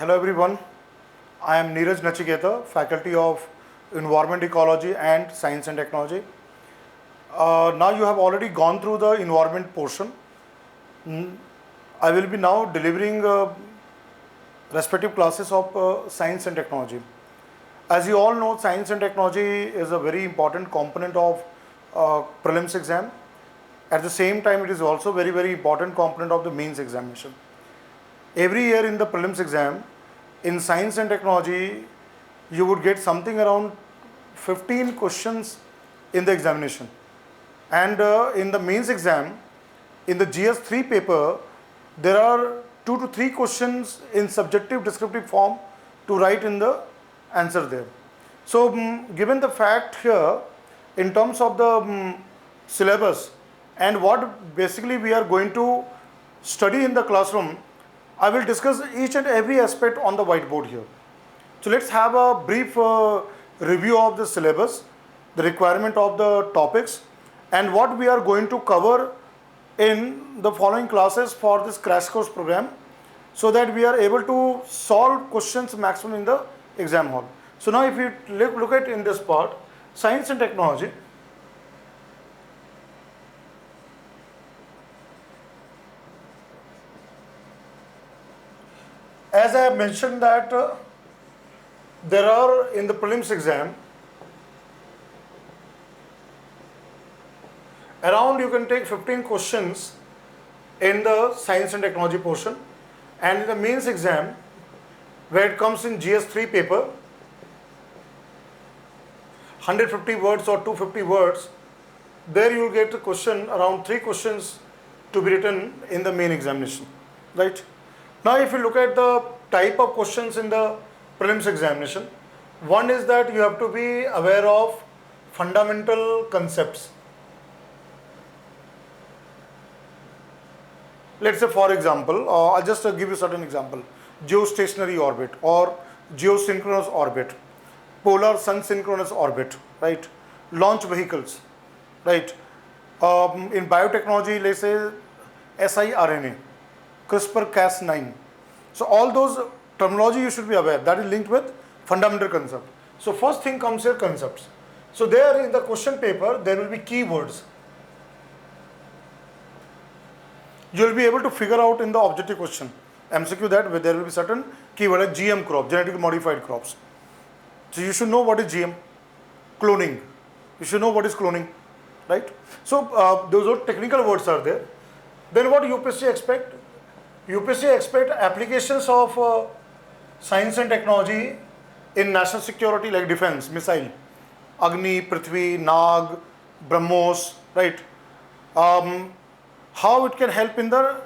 Hello everyone, I am Neeraj Nachiketa, Faculty of Environment Ecology and Science and Technology. Now you have already gone through the environment portion. I will be now delivering respective classes of Science and Technology. As you all know, Science and Technology is a very important component of prelims exam. At the same time, it is also very important component of the mains examination. Every year in the prelims exam, in Science and Technology, you would get something around 15 questions in the examination. And in the mains exam, in the GS3 paper, there are 2 to 3 questions in subjective descriptive form to write in the answer there. So, given the fact here, in terms of the syllabus and what basically we are going to study in the classroom, I will discuss each and every aspect on the whiteboard here. So let's have a brief review of the syllabus, the requirement of the topics, and what we are going to cover in the following classes for this crash course program, so that we are able to solve questions maximum in the exam hall. So now if you look at in this part, Science and Technology. As I have mentioned that there are in the prelims exam around you can take 15 questions in the Science and Technology portion, and in the mains exam where it comes in GS3 paper 150 words or 250 words, there you will get a question around 3 questions to be written in the main examination, right? Now, if you look at the type of questions in the prelims examination, one is that you have to be aware of fundamental concepts. Let's say, for example, I'll just give you a certain example: geostationary orbit or geosynchronous orbit, polar sun synchronous orbit, right? Launch vehicles, right? In biotechnology, let's say siRNA. CRISPR-Cas9. So all those terminology you should be aware, that is linked with fundamental concept. So first thing comes here, concepts. So there in the question paper there will be keywords. You will be able to figure out in the objective question MCQ that where there will be certain keyword like GM crop, genetically modified crops. So you should know what is GM, cloning. You should know what is cloning, right? So those are technical words are there. Then what UPSC expect? UPSC expect applications of Science and Technology in national security like defense, missile, Agni, Prithvi, Nag, BrahMos, right? How it can help in the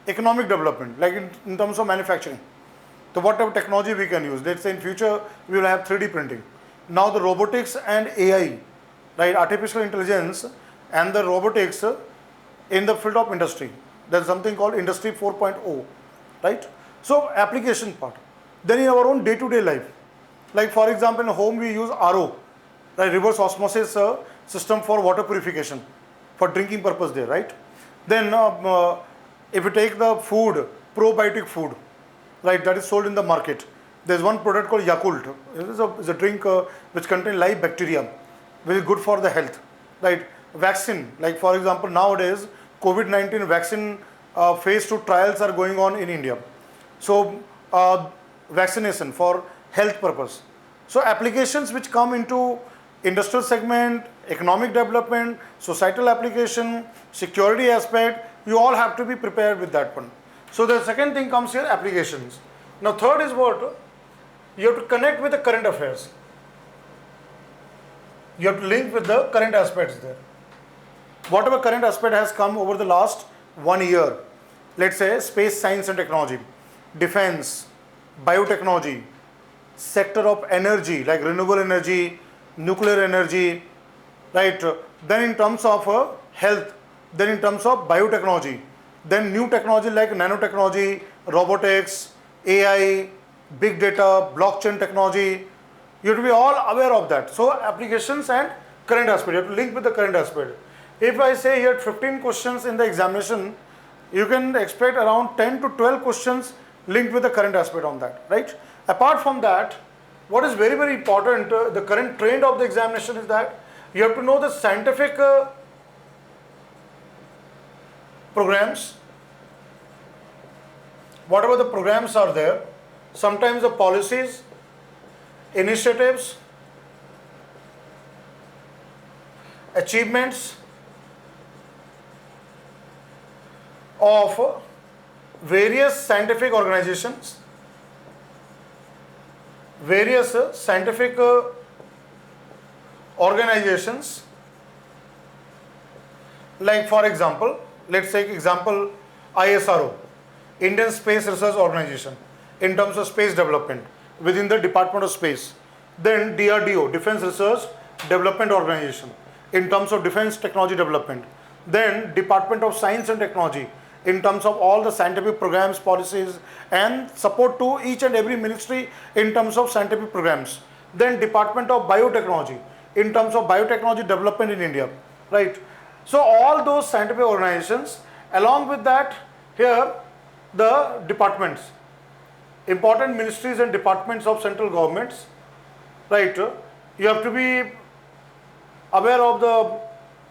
economic development, like in terms of manufacturing. So what type of technology we can use? Let's say in future we will have 3D printing. Now the robotics and AI, right? Artificial intelligence and the robotics in the field of industry. There's something called Industry 4.0, right? So application part. Then in our own day-to-day life, like for example in home we use RO, right? Reverse osmosis system for water purification, for drinking purpose there, right? Then if you take the food, probiotic food, right? That is sold in the market. There's one product called Yakult. It's a drink which contains live bacteria, which is good for the health, right? Vaccine, like for example nowadays COVID-19 vaccine phase 2 trials are going on in India. So vaccination for health purpose. So applications which come into industrial segment, economic development, societal application, security aspect, you all have to be prepared with that one. So the second thing comes here, applications. Now third is what? You have to connect with the current affairs. You have to link with the current aspects there. Whatever current aspect has come over the last 1 year, let's say space science and technology, defense, biotechnology, sector of energy like renewable energy, nuclear energy, right? Then in terms of health, then in terms of biotechnology, then new technology like nanotechnology, robotics, AI, big data, blockchain technology. You have to be all aware of that. So applications and current aspect, you have to link with the current aspect. If I say here 15 questions in the examination, you can expect around 10 to 12 questions linked with the current aspect on that, right? Apart from that, what is very, very important, the current trend of the examination is that you have to know the scientific programs, whatever the programs are there, sometimes the policies, initiatives, achievements of various scientific organizations, like for example, let's take example ISRO, Indian Space Research Organization, in terms of space development within the Department of Space. Then DRDO, Defense Research Development Organization, in terms of defense technology development. Then Department of Science and Technology, in terms of all the scientific programs, policies and support to each and every ministry in terms of scientific programs. Then Department of Biotechnology, in terms of biotechnology development in India, right? So all those scientific organizations, along with that, here the departments, important ministries and departments of central governments, right? You have to be aware of the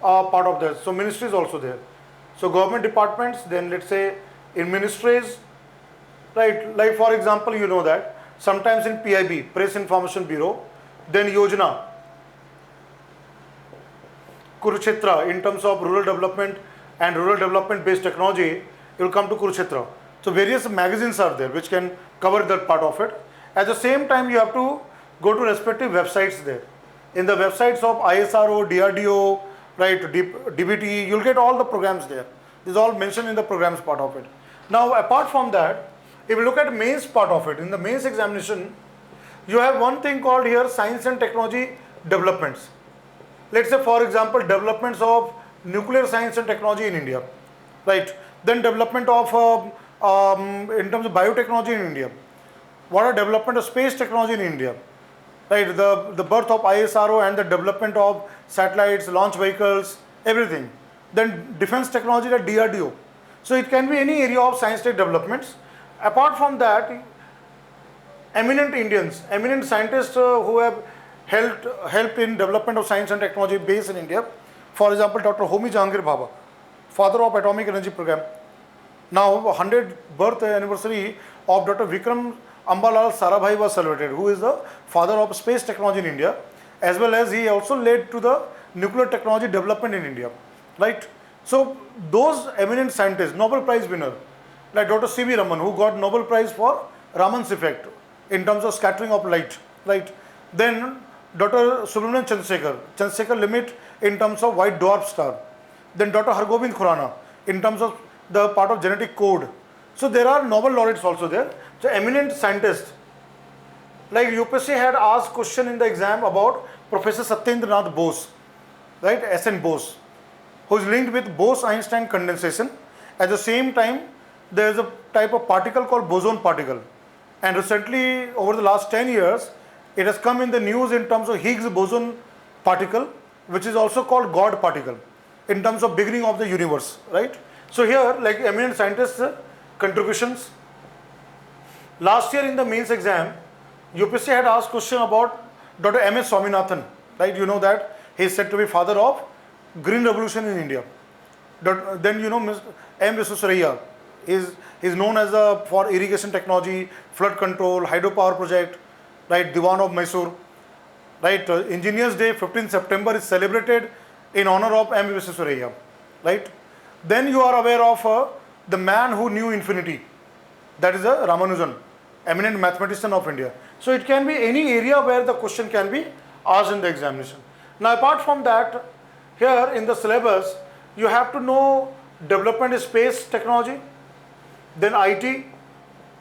part of this. So ministries also there. So government departments, then let's say in ministries, right? Like for example, you know that sometimes in PIB, Press Information Bureau, then Yojana, Kurukshetra, in terms of rural development and rural development based technology, you will come to Kurukshetra. So various magazines are there which can cover that part of it. At the same time, you have to go to respective websites there. In the websites of ISRO, DRDO, right, DBT, you'll get all the programs there. This is all mentioned in the programs part of it. Now, apart from that, if you look at mains part of it, in the mains examination, you have one thing called here science and technology developments. Let's say, for example, developments of nuclear science and technology in India, right? Then development of, in terms of biotechnology in India. What are development of space technology in India? Right, the birth of ISRO and the development of satellites, launch vehicles, everything. Then defense technology at DRDO. So it can be any area of science tech developments. Apart from that, eminent Indians, eminent scientists who have helped in development of science and technology based in India. For example, Dr. Homi Jahangir Bhabha, father of atomic energy program. Now 100th birth anniversary of Dr. Vikram Ambalal Sarabhai was celebrated, who is the father of space technology in India, as well as he also led to the nuclear technology development in India, right? So those eminent scientists, Nobel Prize winner, like Dr. C.V. Raman, who got Nobel Prize for Raman's effect in terms of scattering of light, right? Then Dr. Subramanian Chandrasekhar limit in terms of white dwarf star. Then Dr. Hargobind Khurana in terms of the part of genetic code. So there are Nobel laureates also there. So eminent scientists, like UPSC had asked question in the exam about Professor Satyendra Nath Bose, right, SN Bose, who is linked with Bose-Einstein condensation. At the same time, there is a type of particle called boson particle. And recently, over the last 10 years, it has come in the news in terms of Higgs boson particle, which is also called God particle, in terms of beginning of the universe, right? So here, like eminent scientists' contributions. Last year in the mains exam, UPSC had asked question about Dr. M.S. Swaminathan, right? You know that he is said to be father of green revolution in India. Then you know Mr. M. Visvesvaraya is known as for irrigation technology, flood control, hydropower project, right? Diwan of Mysore, right? Engineers Day, 15th September is celebrated in honor of M. Visvesvaraya, right? Then you are aware of the man who knew infinity, that is a Ramanujan, eminent mathematician of India. So it can be any area where the question can be asked in the examination. Now apart from that, here in the syllabus, you have to know development in space technology, then IT,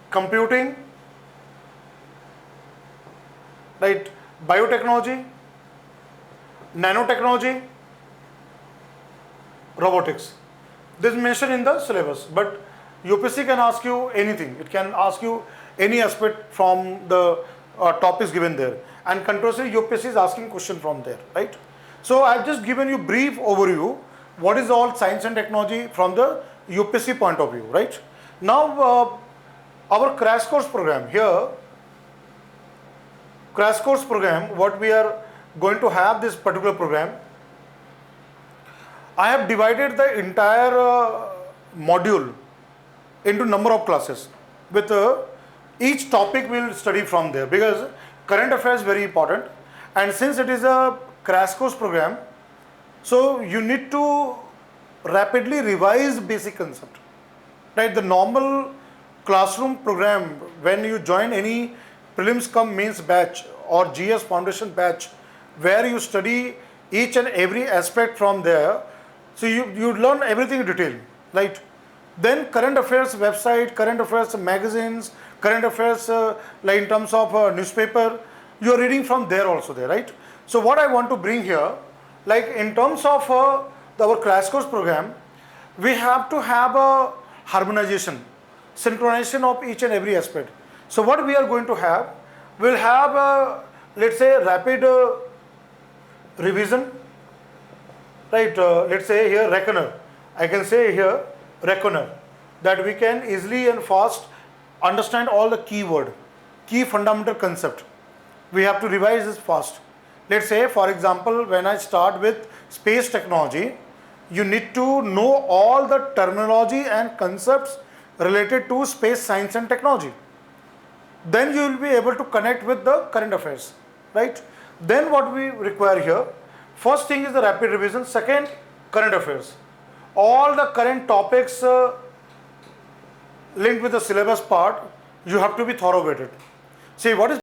computing, right, biotechnology, nanotechnology, robotics. This is mentioned in the syllabus, but UPSC can ask you anything. It can ask you any aspect from the topics given there. And continuously UPSC is asking question from there, right? So I have just given you brief overview what is all science and technology from the UPSC point of view, right? Now Our crash course program here, crash course program, what we are going to have this particular program, I have divided the entire module into number of classes with each topic we'll study from there, because current affairs is very important, and since it is a crash course program, so you need to rapidly revise basic concept, right? The normal classroom program, when you join any prelims cum mains batch or GS foundation batch, where you study each and every aspect from there, so you learn everything in detail, right? Then current affairs website, current affairs magazines, current affairs like in terms of newspaper, you are reading from there also there, right? So what I want to bring here, like in terms of our crash course program, we have to have a harmonization, synchronization of each and every aspect. So what we are going to have, we'll have a, let's say, rapid revision, right? Let's say here reckoner, I can say here reckoner, that we can easily and fast understand all the keyword, key fundamental concept. We have to revise this fast. Let's say, for example, when I start with space technology, you need to know all the terminology and concepts related to space science and technology. Then you will be able to connect with the current affairs, right? Then what we require here, first thing is the rapid revision, second current affairs. All the current topics linked with the syllabus part, you have to be thorough with it. See, what is